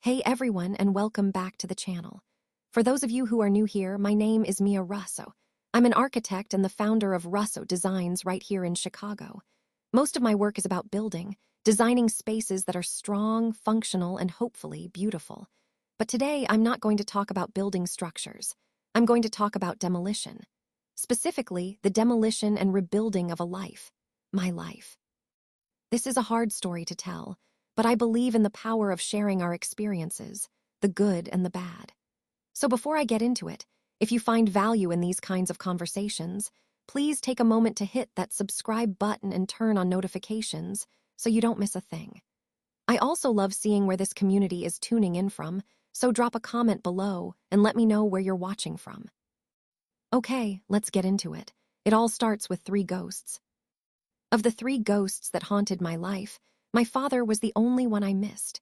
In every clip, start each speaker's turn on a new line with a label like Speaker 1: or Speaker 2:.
Speaker 1: Hey everyone, and welcome back to the channel. For those of you who are new here, my name is Mia Russo. I'm an architect and the founder of Russo Designs right here in Chicago. Most of my work is about designing spaces that are strong, functional, and hopefully beautiful. But today, I'm not going to talk about building structures. I'm going to talk about demolition. Specifically, the demolition and rebuilding of a life. My life. This is a hard story to tell, but I believe in the power of sharing our experiences, the good and the bad. So before I get into it, if you find value in these kinds of conversations, please take a moment to hit that subscribe button and turn on notifications so you don't miss a thing. I also love seeing where this community is tuning in from, so drop a comment below and let me know where you're watching from. Okay, let's get into it. It all starts with 3 ghosts. Of the 3 ghosts that haunted my life, my father was the only one I missed.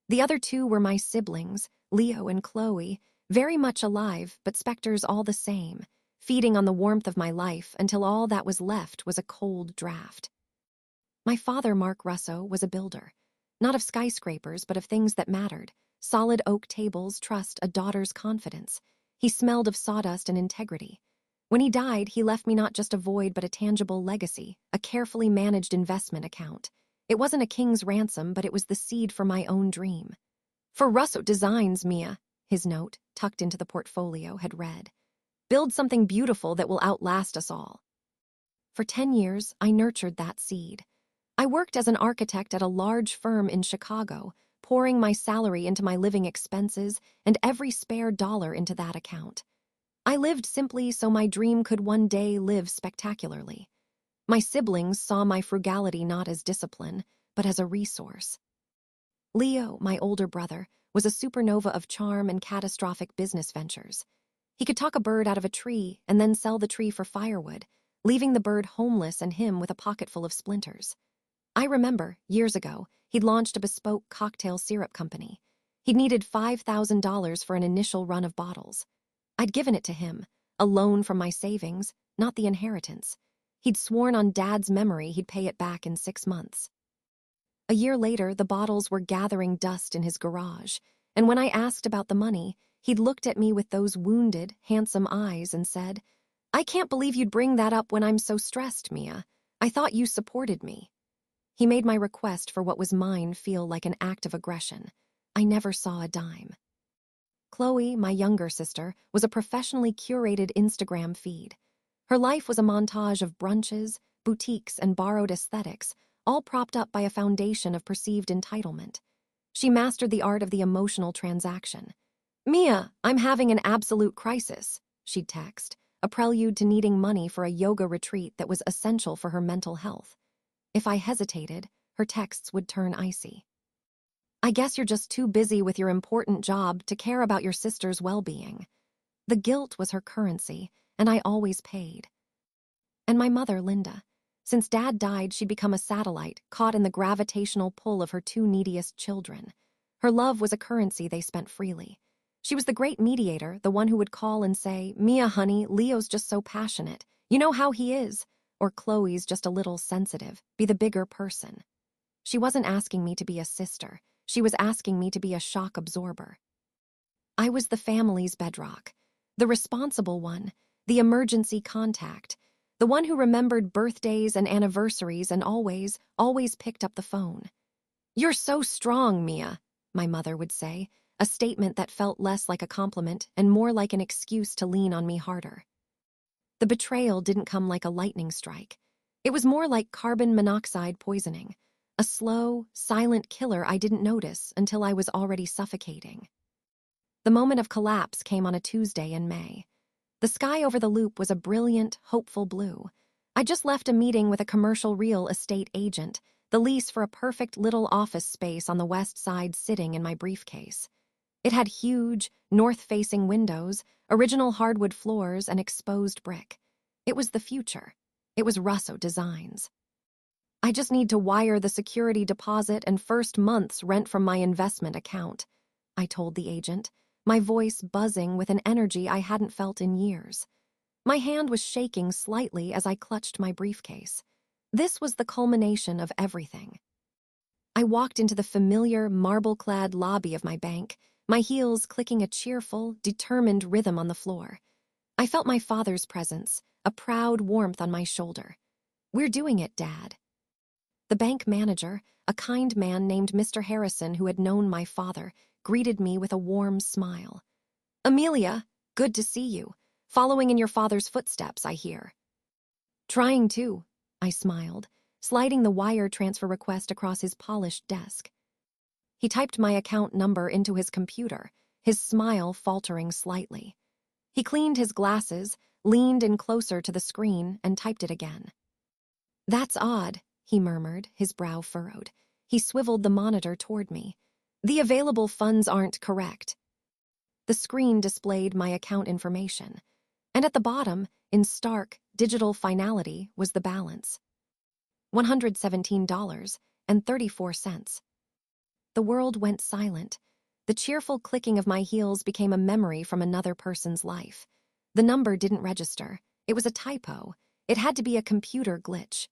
Speaker 1: The other 2 were my siblings, Leo and Chloe, very much alive, but specters all the same, feeding on the warmth of my life until all that was left was a cold draft. My father, Mark Russo, was a builder. Not of skyscrapers, but of things that mattered. Solid oak tables, trust, a daughter's confidence. He smelled of sawdust and integrity. When he died, he left me not just a void but a tangible legacy, a carefully managed investment account. It wasn't a king's ransom, but it was the seed for my own dream. For Russo Designs, Mia, his note, tucked into the portfolio, had read. Build something beautiful that will outlast us all. For 10 years, I nurtured that seed. I worked as an architect at a large firm in Chicago, pouring my salary into my living expenses and every spare dollar into that account. I lived simply so my dream could one day live spectacularly. My siblings saw my frugality not as discipline, but as a resource. Leo, my older brother, was a supernova of charm and catastrophic business ventures. He could talk a bird out of a tree and then sell the tree for firewood, leaving the bird homeless and him with a pocket full of splinters. I remember, years ago, he'd launched a bespoke cocktail syrup company. He'd needed $5,000 for an initial run of bottles. I'd given it to him, a loan from my savings, not the inheritance. He'd sworn on Dad's memory he'd pay it back in 6 months. A year later, the bottles were gathering dust in his garage, and when I asked about the money, he'd looked at me with those wounded, handsome eyes and said, "I can't believe you'd bring that up when I'm so stressed, Mia. I thought you supported me." He made my request for what was mine feel like an act of aggression. I never saw a dime. Chloe, my younger sister, was a professionally curated Instagram feed. Her life was a montage of brunches, boutiques, and borrowed aesthetics, all propped up by a foundation of perceived entitlement. She mastered the art of the emotional transaction. "Mia, I'm having an absolute crisis," she'd text, a prelude to needing money for a yoga retreat that was essential for her mental health. If I hesitated, her texts would turn icy. "I guess you're just too busy with your important job to care about your sister's well-being." The guilt was her currency, and I always paid. And my mother, Linda. Since Dad died, she'd become a satellite, caught in the gravitational pull of her 2 neediest children. Her love was a currency they spent freely. She was the great mediator, the one who would call and say, "Mia, honey, Leo's just so passionate. You know how he is." Or "Chloe's just a little sensitive. Be the bigger person." She wasn't asking me to be a sister. She was asking me to be a shock absorber. I was the family's bedrock, the responsible one, the emergency contact, the one who remembered birthdays and anniversaries and always picked up the phone. "You're so strong, Mia," my mother would say, a statement that felt less like a compliment and more like an excuse to lean on me harder. The betrayal didn't come like a lightning strike. It was more like carbon monoxide poisoning, a slow, silent killer I didn't notice until I was already suffocating. The moment of collapse came on a Tuesday in May. The sky over the loop was a brilliant, hopeful blue. I just left a meeting with a commercial real estate agent, the lease for a perfect little office space on the west side sitting in my briefcase. It had huge, north-facing windows, original hardwood floors, and exposed brick. It was the future. It was Russo Designs. "I just need to wire the security deposit and first month's rent from my investment account," I told the agent, my voice buzzing with an energy I hadn't felt in years. My hand was shaking slightly as I clutched my briefcase. This was the culmination of everything. I walked into the familiar, marble-clad lobby of my bank, my heels clicking a cheerful, determined rhythm on the floor. I felt my father's presence, a proud warmth on my shoulder. "We're doing it, Dad." The bank manager, a kind man named Mr. Harrison who had known my father, greeted me with a warm smile. "Amelia, good to see you. Following in your father's footsteps, I hear." "Trying to," I smiled, sliding the wire transfer request across his polished desk. He typed my account number into his computer, his smile faltering slightly. He cleaned his glasses, leaned in closer to the screen, and typed it again. "That's odd," he murmured, his brow furrowed. He swiveled the monitor toward me. "The available funds aren't correct." The screen displayed my account information, and at the bottom, in stark, digital finality, was the balance. $117.34. The world went silent. The cheerful clicking of my heels became a memory from another person's life. The number didn't register. It was a typo. It had to be a computer glitch.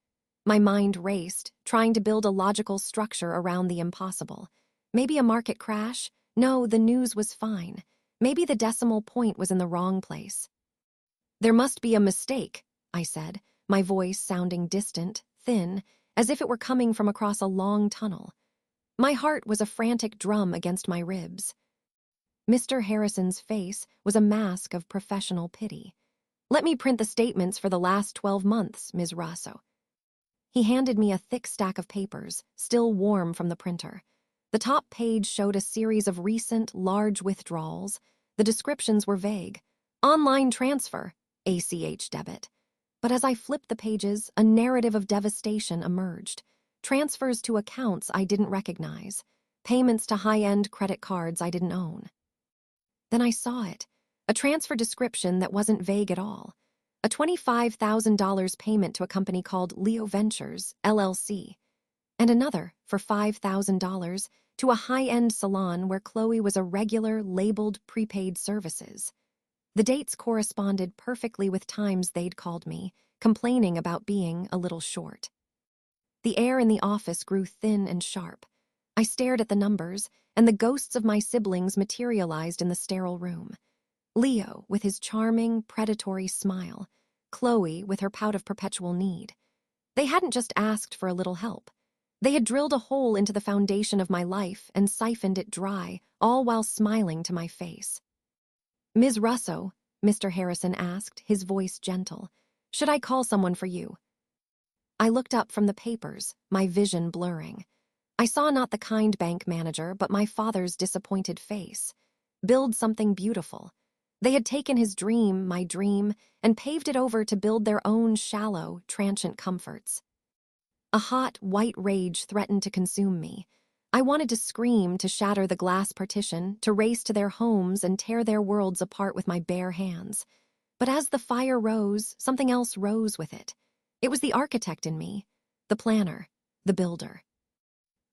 Speaker 1: My mind raced, trying to build a logical structure around the impossible. Maybe a market crash? No, the news was fine. Maybe the decimal point was in the wrong place. "There must be a mistake," I said, my voice sounding distant, thin, as if it were coming from across a long tunnel. My heart was a frantic drum against my ribs. Mr. Harrison's face was a mask of professional pity. "Let me print the statements for the last 12 months, Ms. Russo." He handed me a thick stack of papers, still warm from the printer. The top page showed a series of recent, large withdrawals. The descriptions were vague. "Online transfer, ACH debit." But as I flipped the pages, a narrative of devastation emerged. Transfers to accounts I didn't recognize. Payments to high-end credit cards I didn't own. Then I saw it. A transfer description that wasn't vague at all. A $25,000 payment to a company called Leo Ventures, LLC. And another, for $5,000, to a high-end salon where Chloe was a regular, labeled prepaid services. The dates corresponded perfectly with times they'd called me, complaining about being a little short. The air in the office grew thin and sharp. I stared at the numbers, and the ghosts of my siblings materialized in the sterile room. Leo, with his charming, predatory smile. Chloe, with her pout of perpetual need. They hadn't just asked for a little help. They had drilled a hole into the foundation of my life and siphoned it dry, all while smiling to my face. "Ms. Russo," Mr. Harrison asked, his voice gentle, "should I call someone for you?" I looked up from the papers, my vision blurring. I saw not the kind bank manager, but my father's disappointed face. Build something beautiful. They had taken his dream, my dream, and paved it over to build their own shallow, transient comforts. A hot, white rage threatened to consume me. I wanted to scream, to shatter the glass partition, to race to their homes and tear their worlds apart with my bare hands. But as the fire rose, something else rose with it. It was the architect in me, the planner, the builder.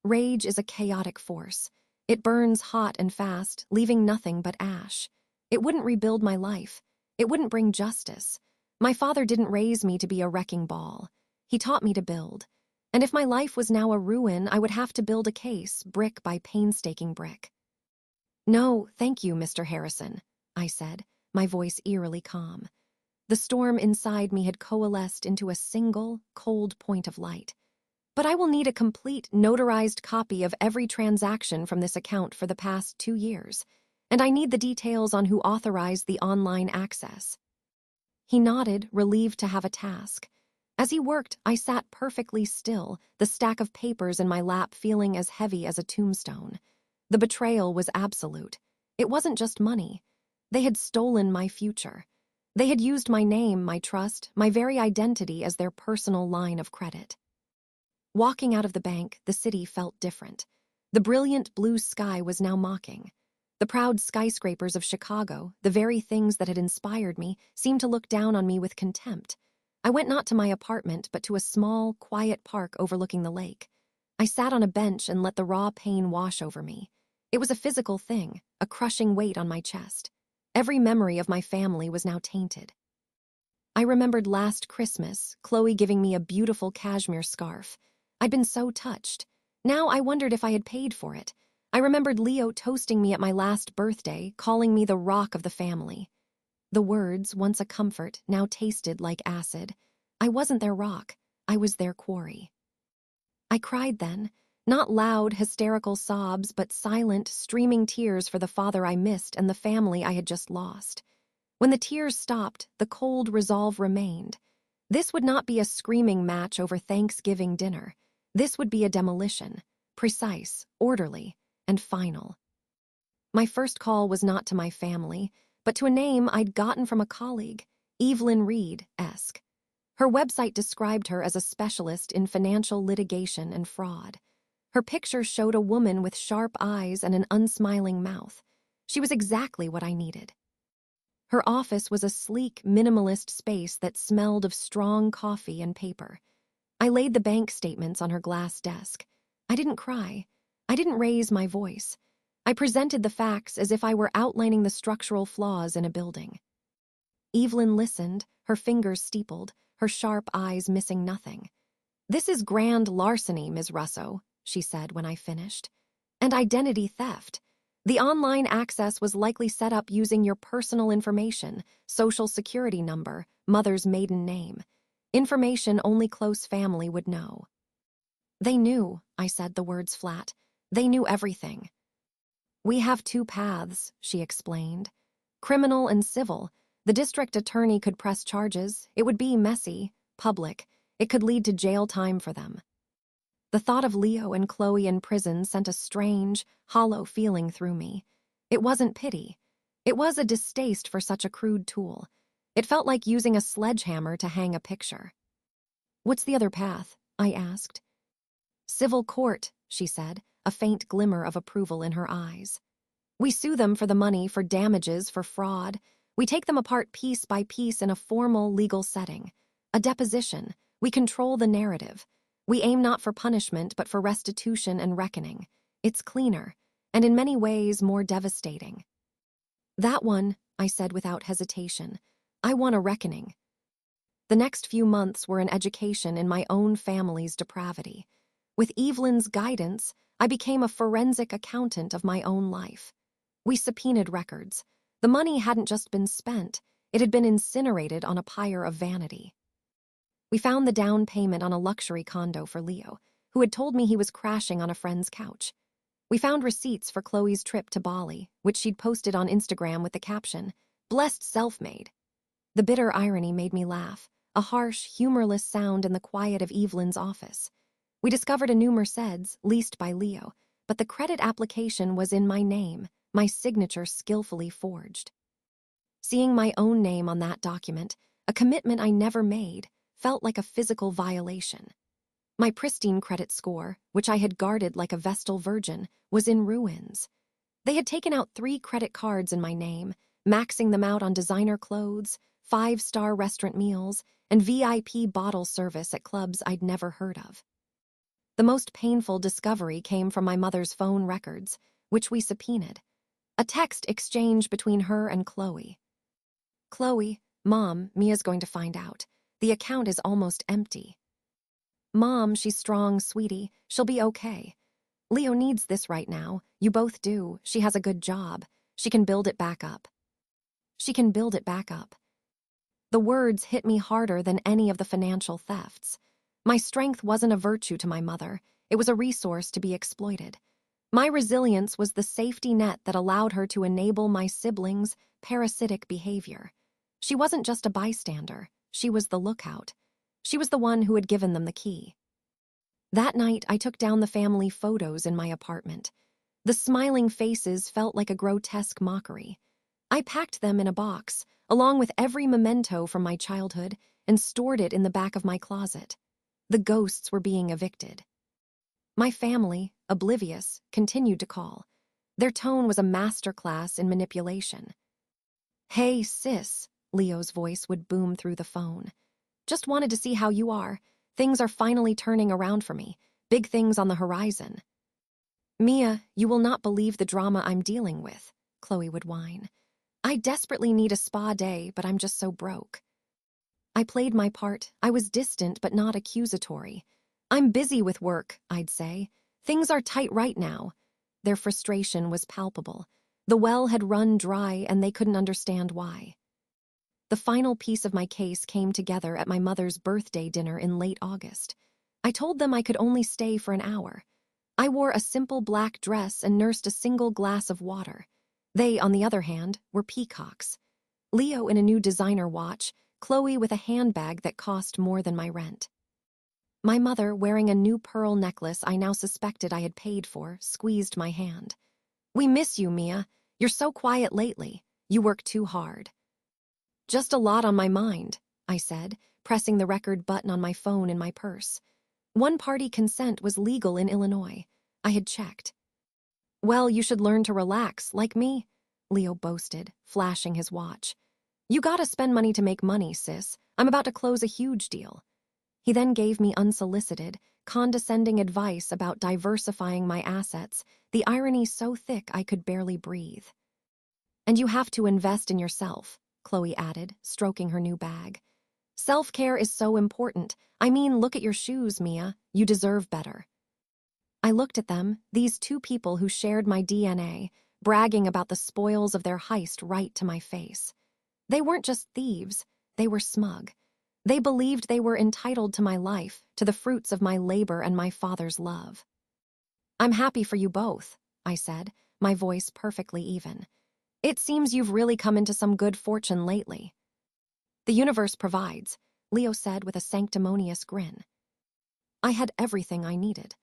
Speaker 1: Rage is a chaotic force. It burns hot and fast, leaving nothing but ash. It wouldn't rebuild my life. It wouldn't bring justice. My father didn't raise me to be a wrecking ball. He taught me to build. And if my life was now a ruin, I would have to build a case, brick by painstaking brick. "No, thank you, Mr. Harrison," I said, my voice eerily calm. The storm inside me had coalesced into a single, cold point of light. "But I will need a complete, notarized copy of every transaction from this account for the past 2 years, and I need the details on who authorized the online access." He nodded, relieved to have a task. As he worked, I sat perfectly still, the stack of papers in my lap feeling as heavy as a tombstone. The betrayal was absolute. It wasn't just money. They had stolen my future. They had used my name, my trust, my very identity as their personal line of credit. Walking out of the bank, the city felt different. The brilliant blue sky was now mocking. The proud skyscrapers of Chicago, the very things that had inspired me, seemed to look down on me with contempt. I went not to my apartment, but to a small, quiet park overlooking the lake. I sat on a bench and let the raw pain wash over me. It was a physical thing, a crushing weight on my chest. Every memory of my family was now tainted. I remembered last Christmas, Chloe giving me a beautiful cashmere scarf. I'd been so touched. Now I wondered if I had paid for it. I remembered Leo toasting me at my last birthday, calling me the rock of the family. The words, once a comfort, now tasted like acid. I wasn't their rock. I was their quarry. I cried then, not loud, hysterical sobs, but silent, streaming tears for the father I missed and the family I had just lost. When the tears stopped, the cold resolve remained. This would not be a screaming match over Thanksgiving dinner. This would be a demolition, precise, orderly, and final. My first call was not to my family, but to a name I'd gotten from a colleague, Evelyn Reed-esque. Her website described her as a specialist in financial litigation and fraud. Her picture showed a woman with sharp eyes and an unsmiling mouth. She was exactly what I needed. Her office was a sleek, minimalist space that smelled of strong coffee and paper. I laid the bank statements on her glass desk. I didn't cry. I didn't raise my voice. I presented the facts as if I were outlining the structural flaws in a building. Evelyn listened, her fingers steepled, her sharp eyes missing nothing. "This is grand larceny, Ms. Russo," she said when I finished. "And identity theft. The online access was likely set up using your personal information, social security number, mother's maiden name. Information only close family would know." "They knew," I said, the words flat. "They knew everything." "We have two paths," she explained. "Criminal and civil. The district attorney could press charges. It would be messy, public. It could lead to jail time for them." The thought of Leo and Chloe in prison sent a strange, hollow feeling through me. It wasn't pity. It was a distaste for such a crude tool. It felt like using a sledgehammer to hang a picture. "What's the other path?" I asked. "Civil court," she said, a faint glimmer of approval in her eyes. "We sue them for the money, for damages, for fraud. We take them apart piece by piece in a formal legal setting. A deposition. We control the narrative. We aim not for punishment, but for restitution and reckoning. It's cleaner, and in many ways more devastating." "That one," I said without hesitation. "I want a reckoning." The next few months were an education in my own family's depravity. With Evelyn's guidance, I became a forensic accountant of my own life. We subpoenaed records. The money hadn't just been spent, it had been incinerated on a pyre of vanity. We found the down payment on a luxury condo for Leo, who had told me he was crashing on a friend's couch. We found receipts for Chloe's trip to Bali, which she'd posted on Instagram with the caption, "Blessed self-made." The bitter irony made me laugh, a harsh, humorless sound in the quiet of Evelyn's office. We discovered a new Mercedes, leased by Leo, but the credit application was in my name, my signature skillfully forged. Seeing my own name on that document, a commitment I never made, felt like a physical violation. My pristine credit score, which I had guarded like a Vestal virgin, was in ruins. They had taken out 3 credit cards in my name, maxing them out on designer clothes, 5-star restaurant meals, and VIP bottle service at clubs I'd never heard of. The most painful discovery came from my mother's phone records, which we subpoenaed. A text exchange between her and Chloe. "Chloe, Mom, Mia's going to find out. The account is almost empty." "Mom, she's strong, sweetie. She'll be okay. Leo needs this right now. You both do. She has a good job. She can build it back up. She can build it back up." The words hit me harder than any of the financial thefts. My strength wasn't a virtue to my mother. It was a resource to be exploited. My resilience was the safety net that allowed her to enable my siblings' parasitic behavior. She wasn't just a bystander. She was the lookout. She was the one who had given them the key. That night, I took down the family photos in my apartment. The smiling faces felt like a grotesque mockery. I packed them in a box, along with every memento from my childhood, and stored it in the back of my closet. The ghosts were being evicted. My family, oblivious, continued to call. Their tone was a masterclass in manipulation. "Hey, sis," Leo's voice would boom through the phone. "Just wanted to see how you are. Things are finally turning around for me. Big things on the horizon." "Mia, you will not believe the drama I'm dealing with," Chloe would whine. "I desperately need a spa day, but I'm just so broke." I played my part. I was distant but not accusatory. "I'm busy with work," I'd say. Things are tight right now. Their frustration was palpable. The well had run dry and they couldn't understand why. The final piece of my case came together at my mother's birthday dinner in late August. I told them I could only stay for an hour. I wore a simple black dress and nursed a single glass of water. They, on the other hand, were peacocks. Leo in a new designer watch, Chloe with a handbag that cost more than my rent. My mother, wearing a new pearl necklace I now suspected I had paid for, squeezed my hand. "We miss you, Mia. You're so quiet lately. You work too hard." "Just a lot on my mind," I said, pressing the record button on my phone in my purse. One-party consent was legal in Illinois. I had checked. "Well, you should learn to relax, like me," Leo boasted, flashing his watch. "You gotta spend money to make money, sis. I'm about to close a huge deal." He then gave me unsolicited, condescending advice about diversifying my assets, the irony so thick I could barely breathe. "And you have to invest in yourself," Chloe added, stroking her new bag. "Self-care is so important. I mean, look at your shoes, Mia. You deserve better." I looked at them, these two people who shared my DNA, bragging about the spoils of their heist right to my face. They weren't just thieves, they were smug. They believed they were entitled to my life, to the fruits of my labor and my father's love. "I'm happy for you both," I said, my voice perfectly even. "It seems you've really come into some good fortune lately." "The universe provides," Leo said with a sanctimonious grin. I had everything I needed.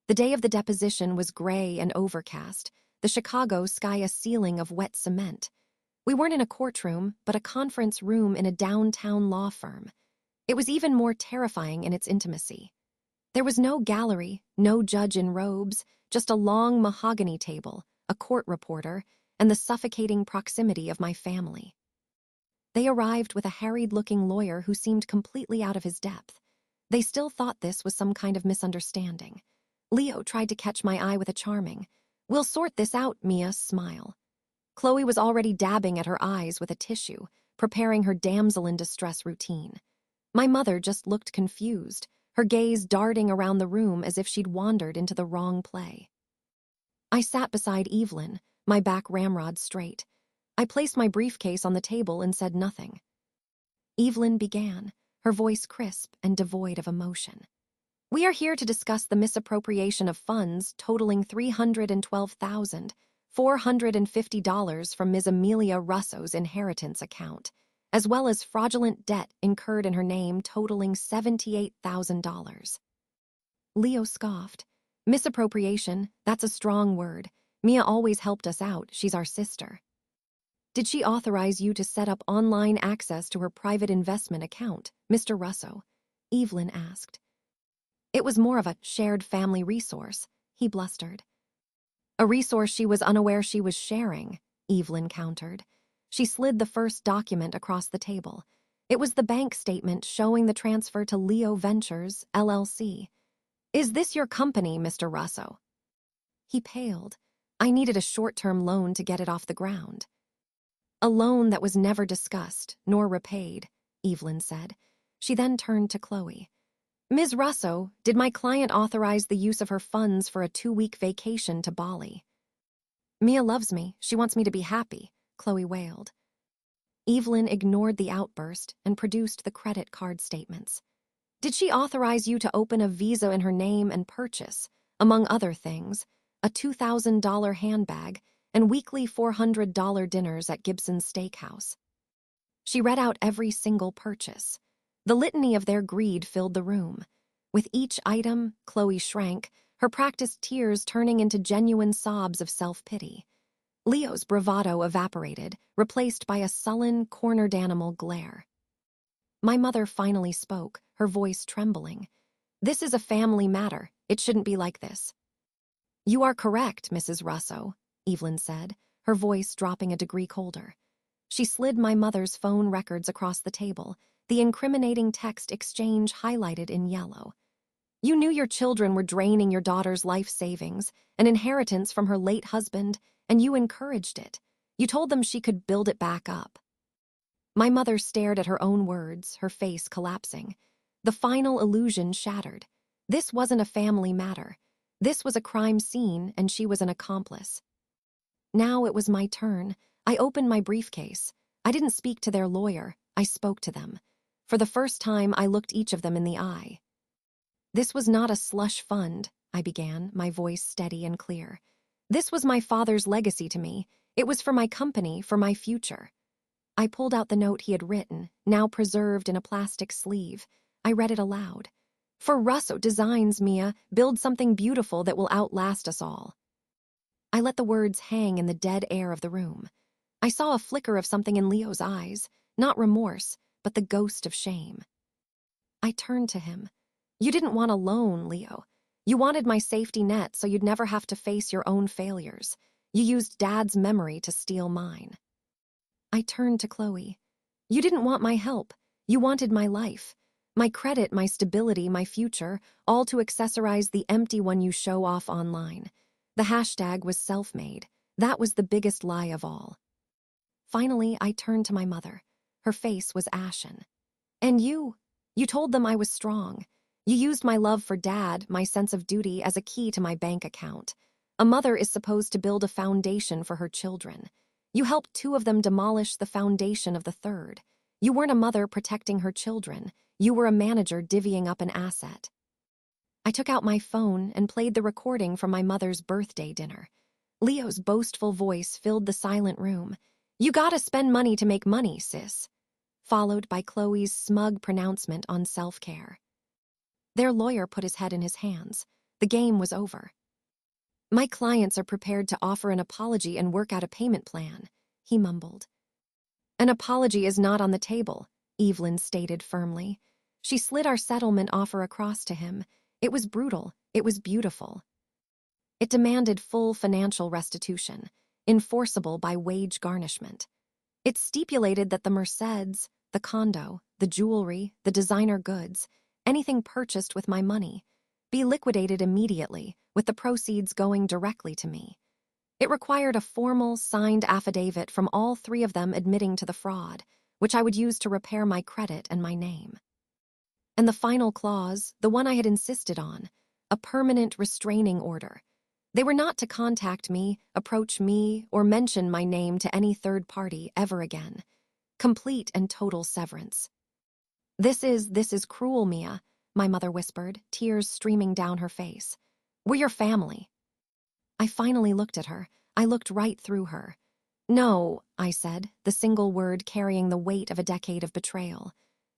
Speaker 1: The day of the deposition was gray and overcast, the Chicago sky a ceiling of wet cement. We weren't in a courtroom, but a conference room in a downtown law firm. It was even more terrifying in its intimacy. There was no gallery, no judge in robes, just a long mahogany table, a court reporter, and the suffocating proximity of my family. They arrived with a harried-looking lawyer who seemed completely out of his depth. They still thought this was some kind of misunderstanding. Leo tried to catch my eye with a charming, "We'll sort this out, Mia," smile. Chloe was already dabbing at her eyes with a tissue, preparing her damsel-in-distress routine. My mother just looked confused, her gaze darting around the room as if she'd wandered into the wrong play. I sat beside Evelyn, my back ramrod straight. I placed my briefcase on the table and said nothing. Evelyn began, her voice crisp and devoid of emotion. "We are here to discuss the misappropriation of funds totaling $312,450 from Ms. Mia Russo's inheritance account, as well as fraudulent debt incurred in her name totaling $78,000. Leo scoffed. "Misappropriation, that's a strong word. Mia always helped us out, she's our sister." "Did she authorize you to set up online access to her private investment account, Mr. Russo?" Evelyn asked. "It was more of a shared family resource," he blustered. "A resource she was unaware she was sharing," Evelyn countered. She slid the first document across the table. It was the bank statement showing the transfer to Leo Ventures, LLC. "Is this your company, Mr. Russo?" He paled. I needed a short-term loan to get it off the ground. "A loan that was never discussed, nor repaid," Evelyn said. She then turned to Chloe. "Ms. Russo, did my client authorize the use of her funds for a 2-week vacation to Bali?" "Mia loves me. She wants me to be happy," Chloe wailed. Evelyn ignored the outburst and produced the credit card statements. "Did she authorize you to open a Visa in her name and purchase, among other things, a $2,000 handbag and weekly $400 dinners at Gibson's Steakhouse?" She read out every single purchase. The litany of their greed filled the room. With each item, Chloe shrank, her practiced tears turning into genuine sobs of self-pity. Leo's bravado evaporated, replaced by a sullen, cornered-animal glare. My mother finally spoke, her voice trembling. "This is a family matter. It shouldn't be like this." "You are correct, Mrs. Russo," Evelyn said, her voice dropping a degree colder. She slid my mother's phone records across the table, the incriminating text exchange highlighted in yellow. "You knew your children were draining your daughter's life savings, an inheritance from her late husband, and you encouraged it. You told them she could build it back up." My mother stared at her own words, her face collapsing. The final illusion shattered. This wasn't a family matter. This was a crime scene, and she was an accomplice. Now it was my turn. I opened my briefcase. I didn't speak to their lawyer. I spoke to them. For the first time, I looked each of them in the eye. This was not a slush fund, I began, my voice steady and clear. This was my father's legacy to me. It was for my company, for my future. I pulled out the note he had written, now preserved in a plastic sleeve. I read it aloud. For Russo Designs, Mia, build something beautiful that will outlast us all. I let the words hang in the dead air of the room. I saw a flicker of something in Leo's eyes, not remorse, but the ghost of shame. I turned to him. You didn't want a loan, Leo. You wanted my safety net so you'd never have to face your own failures. You used Dad's memory to steal mine. I turned to Chloe. You didn't want my help. You wanted my life. My credit, my stability, my future, all to accessorize the empty one you show off online. The hashtag was self-made. That was the biggest lie of all. Finally, I turned to my mother. Her face was ashen. And you told them I was strong. You used my love for Dad, my sense of duty, as a key to my bank account. A mother is supposed to build a foundation for her children. You helped two of them demolish the foundation of the third. You weren't a mother protecting her children. You were a manager divvying up an asset. I took out my phone and played the recording from my mother's birthday dinner. Leo's boastful voice filled the silent room. You gotta spend money to make money, sis. Followed by Chloe's smug pronouncement on self-care. Their lawyer put his head in his hands. The game was over. My clients are prepared to offer an apology and work out a payment plan, he mumbled. An apology is not on the table, Evelyn stated firmly. She slid our settlement offer across to him. It was brutal. It was beautiful. It demanded full financial restitution, enforceable by wage garnishment. It stipulated that the Merceds, the condo, the jewelry, the designer goods, anything purchased with my money, be liquidated immediately, with the proceeds going directly to me. It required a formal, signed affidavit from all three of them admitting to the fraud, which I would use to repair my credit and my name. And the final clause, the one I had insisted on, a permanent restraining order. They were not to contact me, approach me, or mention my name to any third party ever again. Complete and total severance. This is cruel, Mia, my mother whispered, tears streaming down her face. We're your family. I finally looked at her. I looked right through her. No, I said, the single word carrying the weight of a decade of betrayal.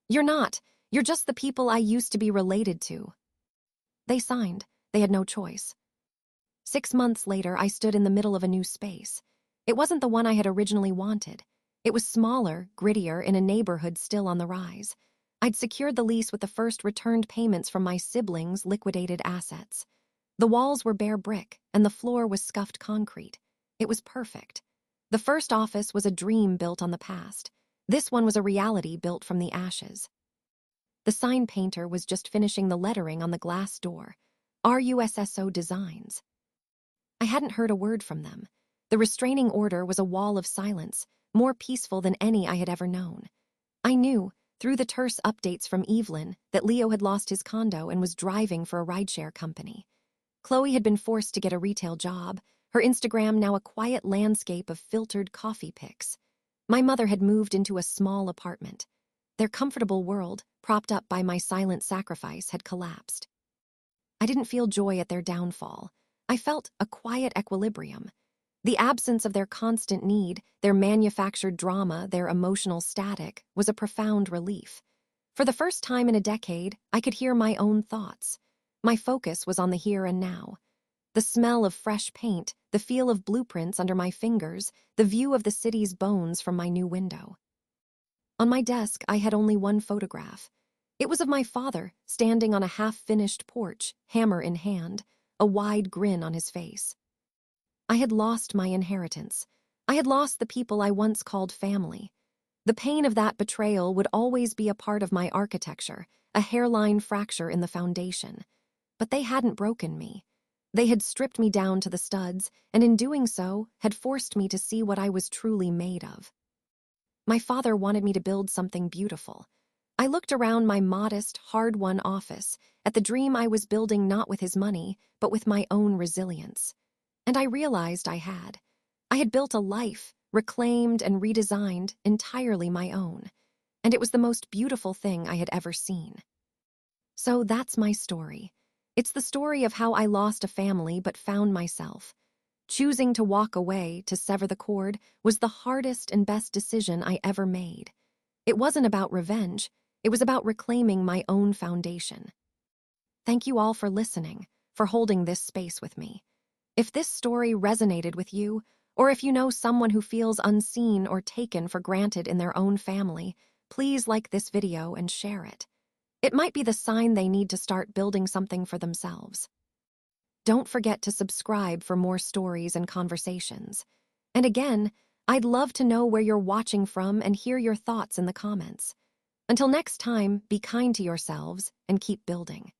Speaker 1: You're not. You're just the people I used to be related to. They signed. They had no choice. 6 months later, I stood in the middle of a new space. It wasn't the one I had originally wanted. It was smaller, grittier, in a neighborhood still on the rise. I'd secured the lease with the first returned payments from my siblings' liquidated assets. The walls were bare brick, and the floor was scuffed concrete. It was perfect. The first office was a dream built on the past. This one was a reality built from the ashes. The sign painter was just finishing the lettering on the glass door. Russo Designs. I hadn't heard a word from them. The restraining order was a wall of silence, more peaceful than any I had ever known. I knew, through the terse updates from Evelyn, that Leo had lost his condo and was driving for a rideshare company. Chloe had been forced to get a retail job, her Instagram now a quiet landscape of filtered coffee pics. My mother had moved into a small apartment. Their comfortable world, propped up by my silent sacrifice, had collapsed. I didn't feel joy at their downfall. I felt a quiet equilibrium. The absence of their constant need, their manufactured drama, their emotional static, was a profound relief. For the first time in a decade, I could hear my own thoughts. My focus was on the here and now. The smell of fresh paint, the feel of blueprints under my fingers, the view of the city's bones from my new window. On my desk, I had only one photograph. It was of my father, standing on a half-finished porch, hammer in hand, a wide grin on his face. I had lost my inheritance. I had lost the people I once called family. The pain of that betrayal would always be a part of my architecture, a hairline fracture in the foundation. But they hadn't broken me. They had stripped me down to the studs, and in doing so, had forced me to see what I was truly made of. My father wanted me to build something beautiful. I looked around my modest, hard-won office at the dream I was building not with his money, but with my own resilience. And I realized I had. I had built a life, reclaimed and redesigned, entirely my own. And it was the most beautiful thing I had ever seen. So that's my story. It's the story of how I lost a family but found myself. Choosing to walk away, to sever the cord, was the hardest and best decision I ever made. It wasn't about revenge. It was about reclaiming my own foundation. Thank you all for listening, for holding this space with me. If this story resonated with you, or if you know someone who feels unseen or taken for granted in their own family, please like this video and share it. It might be the sign they need to start building something for themselves. Don't forget to subscribe for more stories and conversations. And again, I'd love to know where you're watching from and hear your thoughts in the comments. Until next time, be kind to yourselves and keep building.